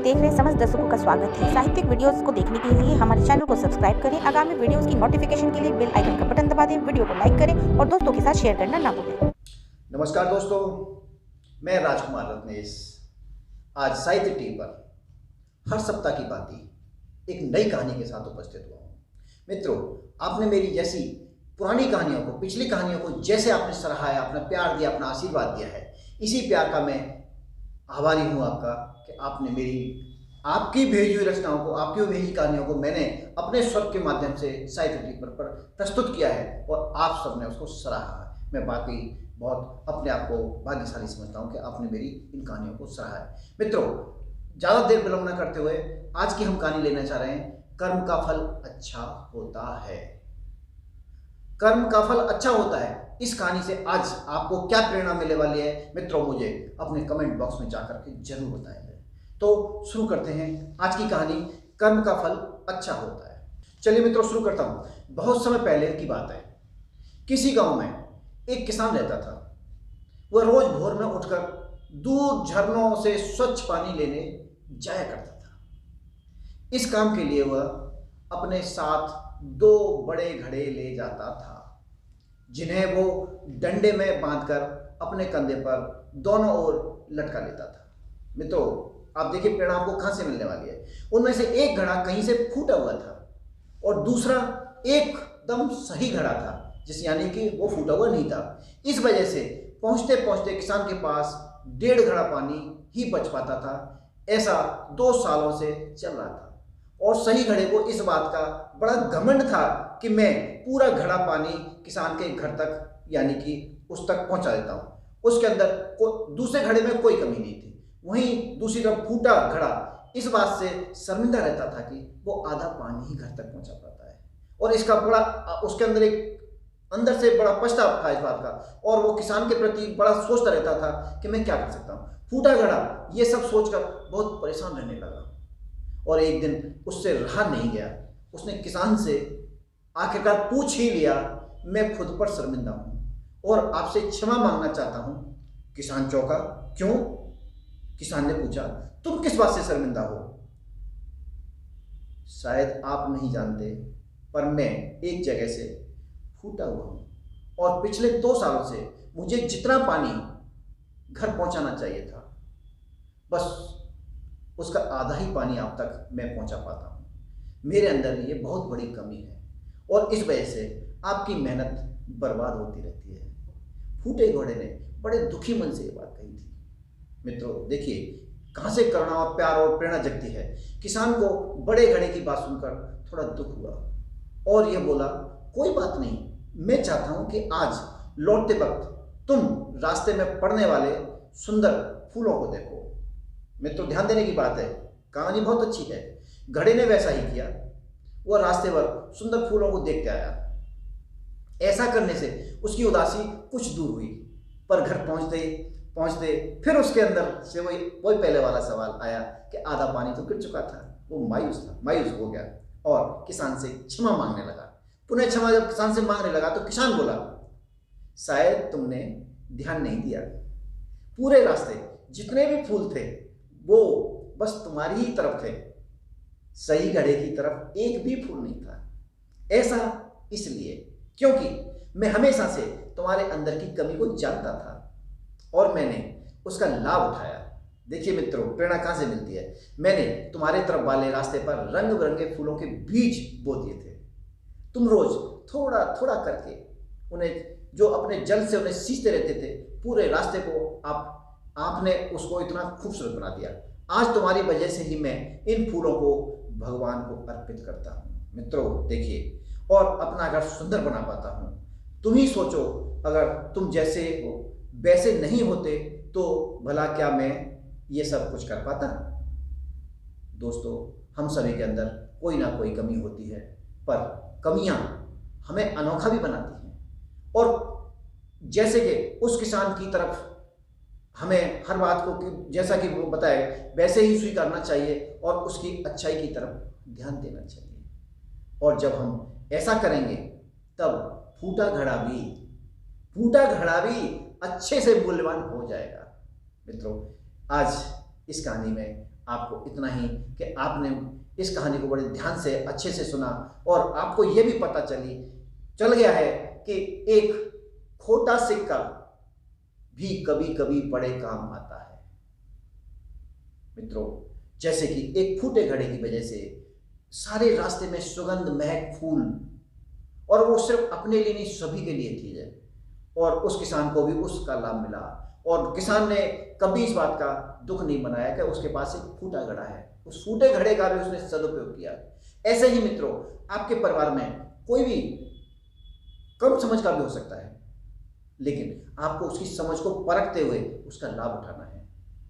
देख रहे समस्त दर्शकों का स्वागत है। साहित्यिक वीडियोस को देखने के लिए हमारे चैनल को सब्सक्राइब करें। आगामी वीडियोस की नोटिफिकेशन के लिए बेल आइकन का बटन दबा दें। वीडियो को लाइक करें और दोस्तों के साथ शेयर करना ना भूलें। नमस्कार दोस्तों, मैं राजकुमार रत्नेश आज साहित्य टी पर हर सप्ताह की भांति एक नई कहानी के साथ उपस्थित हुआ हूँ। मित्रों, आपने मेरी जैसी पुरानी कहानियों को, पिछली कहानियों को जैसे आपने सराहा, अपना प्यार दिया, अपना आशीर्वाद दिया है, इसी प्यार का मैं आभारी हूँ आपका कि आपने आपकी भेजी हुई रचनाओं को, आपकी भेजी कहानियों को मैंने अपने स्वर के माध्यम से साहित्य टी पर प्रस्तुत किया है और आप सबने उसको सराहा है। मैं बाकी बहुत अपने आप को भाग्यशाली समझता हूँ कि आपने मेरी इन कहानियों को सराहा है। मित्रों, ज़्यादा देर विलंब न करते हुए आज की हम कहानी लेना चाह रहे हैं, कर्म का फल अच्छा होता है। कर्म का फल अच्छा होता है। इस कहानी से आज आपको क्या प्रेरणा मिलने वाली है मित्रों, मुझे अपने कमेंट बॉक्स में जाकर के जरूर बताएंगे। तो शुरू करते हैं आज की कहानी, कर्म का फल अच्छा होता है। चलिए मित्रों, शुरू करता हूं। बहुत समय पहले की बात है। किसी गांव में एक किसान रहता था। वह रोज भोर में उठकर दूर झरनों से स्वच्छ पानी लेने जाया करता था। इस काम के लिए वह अपने साथ 2 बड़े घड़े ले जाता था, जिन्हें वो डंडे में बांधकर अपने कंधे पर दोनों ओर लटका लेता था। मित्रों, आप देखिए प्रेरणा आपको कहां से मिलने वाली है। उनमें से एक घड़ा कहीं से फूटा हुआ था और दूसरा एकदम सही घड़ा था, जिस यानी कि वो फूटा हुआ नहीं था। इस वजह से पहुंचते पहुंचते किसान के पास 1.5 घड़ा पानी ही बच पाता था। ऐसा 2 सालों से चल रहा था और सही घड़े को इस बात का बड़ा घमंड था कि मैं पूरा घड़ा पानी किसान के घर तक यानी कि उस तक पहुंचा देता हूं। उसके अंदर दूसरे घड़े में कोई कमी नहीं थी। वहीं दूसरी तरफ फूटा घड़ा इस बात से शर्मिंदा रहता था कि वो आधा पानी ही घर तक पहुंचा पाता है और इसका बड़ा उसके अंदर एक अंदर से बड़ा पछतावा था इस बात का, और वो किसान के प्रति बड़ा सोचता रहता था कि मैं क्या कर सकता हूँ। फूटा घड़ा ये सब सोचकर बहुत परेशान रहने लगा और एक दिन उससे रहा नहीं गया। उसने किसान से आखिरकार पूछ ही लिया, मैं खुद पर शर्मिंदा हूं और आपसे क्षमा मांगना चाहता हूं। किसान चौंका, क्यों? किसान ने पूछा, तुम किस बात से शर्मिंदा हो? शायद आप नहीं जानते, पर मैं एक जगह से फूटा हुआ हूं और पिछले 2 सालों से मुझे जितना पानी घर पहुंचाना चाहिए था, बस उसका आधा ही पानी आप तक मैं पहुंचा पाता हूं। मेरे अंदर ये बहुत बड़ी कमी है और इस वजह से आपकी मेहनत बर्बाद होती रहती है। फूटे घोड़े ने बड़े दुखी मन से ये बात कही थी। मित्रों देखिए कहां से करुणा और प्यार और प्रेरणा जगती है। किसान को बड़े घड़े की बात सुनकर थोड़ा दुख हुआ और यह बोला, कोई बात नहीं, मैं चाहता हूं कि आज लौटते वक्त तुम रास्ते में पड़ने वाले सुंदर फूलों को देखो। मित्रों ध्यान देने की बात है, कहानी बहुत अच्छी है। घड़े ने वैसा ही किया। वह रास्ते पर सुंदर फूलों को देखते आया। ऐसा करने से उसकी उदासी कुछ दूर हुई, पर घर पहुंचते पहुंचते फिर उसके अंदर से वही पहले वाला सवाल आया कि आधा पानी तो गिर चुका था। वो मायूस हो गया और किसान से क्षमा मांगने लगा। पुनः क्षमा जब किसान से मांगने लगा तो किसान बोला, शायद तुमने ध्यान नहीं दिया, पूरे रास्ते जितने भी फूल थे वो बस तुम्हारी ही तरफ थे, सही घड़े की तरफ एक भी फूल नहीं था। ऐसा इसलिए क्योंकि मैं हमेशा से तुम्हारे अंदर की कमी को जानता था और मैंने उसका लाभ उठाया। देखिए मित्रों, प्रेरणा कहां से मिलती है। मैंने तुम्हारे तरफ वाले रास्ते पर रंग बिरंगे फूलों के बीज बो दिए थे। तुम रोज थोड़ा थोड़ा करके उन्हें, जो अपने जल से उन्हें सींचते रहते थे, पूरे रास्ते को आपने उसको इतना खूबसूरत बना दिया। आज तुम्हारी वजह से ही मैं इन फूलों को भगवान को अर्पित करता हूँ। मित्रों देखिए, और अपना घर सुंदर बना पाता हूँ। तुम ही सोचो, अगर तुम जैसे हो वैसे नहीं होते तो भला क्या मैं ये सब कुछ कर पाता? दोस्तों, हम सभी के अंदर कोई ना कोई कमी होती है, पर कमियां हमें अनोखा भी बनाती हैं। और जैसे कि उस किसान की तरफ हमें हर बात को जैसा कि वो बताए वैसे ही स्वीकारना चाहिए और उसकी अच्छाई की तरफ ध्यान देना चाहिए। और जब हम ऐसा करेंगे तब फूटा घड़ा भी अच्छे से मूल्यवान हो जाएगा। मित्रों, आज इस कहानी में आपको इतना ही कि आपने इस कहानी को बड़े ध्यान से अच्छे से सुना और आपको यह भी पता चल गया है कि एक खोटा सिक्का भी कभी कभी बड़े काम आता है। मित्रों, जैसे कि एक फूटे घड़े की वजह से सारे रास्ते में सुगंध, महक, फूल, और वो सिर्फ अपने लिए नहीं सभी के लिए थी है, और उस किसान को भी उसका लाभ मिला और किसान ने कभी इस बात का दुख नहीं मनाया कि उसके पास एक फूटा घड़ा है, उस फूटे घड़े का भी उसने सदुपयोग किया। ऐसे ही मित्रों, आपके परिवार में कोई भी कम समझ का भी हो सकता है, लेकिन आपको उसकी समझ को परखते हुए उसका लाभ उठाना है।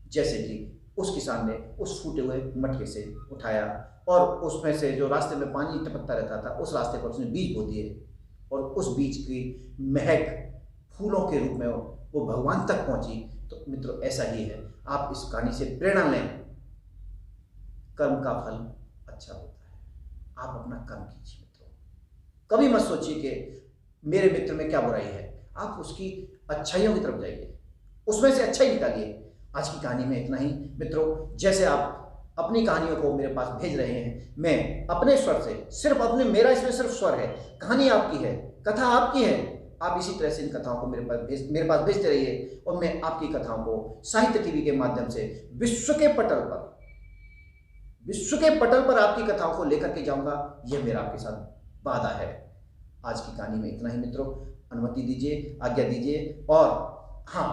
जैसे कि उस किसान ने उस फूटे हुए मटके से उठाया और उसमें से जो रास्ते में पानी टपकता रहता था उस रास्ते पर उसने बीज बो दिए और उस बीज की महक फूलों के रूप में वो भगवान तक पहुंची। तो मित्रों, ऐसा ही है, आप इस कहानी से प्रेरणा लें। कर्म का फल अच्छा होता है, आप अपना कर्म कीजिए मित्रों। कभी मत सोचिए कि मेरे मित्र में क्या बुराई है, आप उसकी अच्छाइयों की तरफ जाइए, उसमें से अच्छा ही निकालिए। आज की कहानी में इतना ही मित्रों। जैसे आप अपनी कहानियों को मेरे पास भेज रहे हैं, मैं अपने स्वर से सिर्फ मेरा इसमें सिर्फ स्वर है, कहानी आपकी है, कथा आपकी है। आप इसी तरह से इन कथाओं को मेरे पास भेजते रहिए और मैं आपकी कथाओं को साहित्य टीवी के माध्यम से विश्व के पटल पर आपकी कथाओं को लेकर के जाऊंगा। यह मेरा आपके साथ वादा है। आज की कहानी में इतना ही मित्रों। अनुमति दीजिए, आज्ञा दीजिए। और हाँ,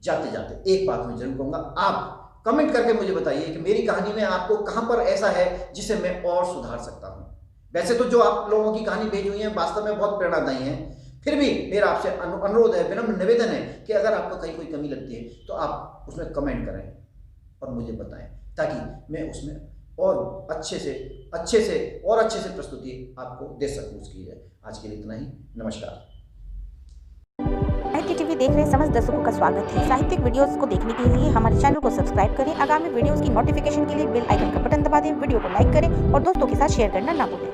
जाते जाते एक बात मैं जरूर कहूंगा, आप कमेंट करके मुझे बताइए कि मेरी कहानी में आपको कहां पर ऐसा है जिसे मैं और सुधार सकता हूं। वैसे तो जो आप लोगों की कहानी भेजी हुई है वास्तव में बहुत प्रेरणादायी है, फिर भी मेरा आपसे अनुरोध है, विनम्र निवेदन है कि अगर आपको कहीं कोई कमी लगती है तो आप उसमें कमेंट करें और मुझे बताएं, ताकि मैं उसमें और अच्छे से प्रस्तुति आपको दे सकूं उसकी। आज के लिए इतना ही। नमस्कार। साहित्य टीवी देख रहे समस्त दर्शकों का स्वागत है। साहित्यिक वीडियोस को देखने के लिए हमारे चैनल को सब्सक्राइब करें। आगामी वीडियोस की नोटिफिकेशन के लिए बेल आइकन का बटन दबा दें। वीडियो को लाइक करें और दोस्तों के साथ शेयर करना ना भूलें।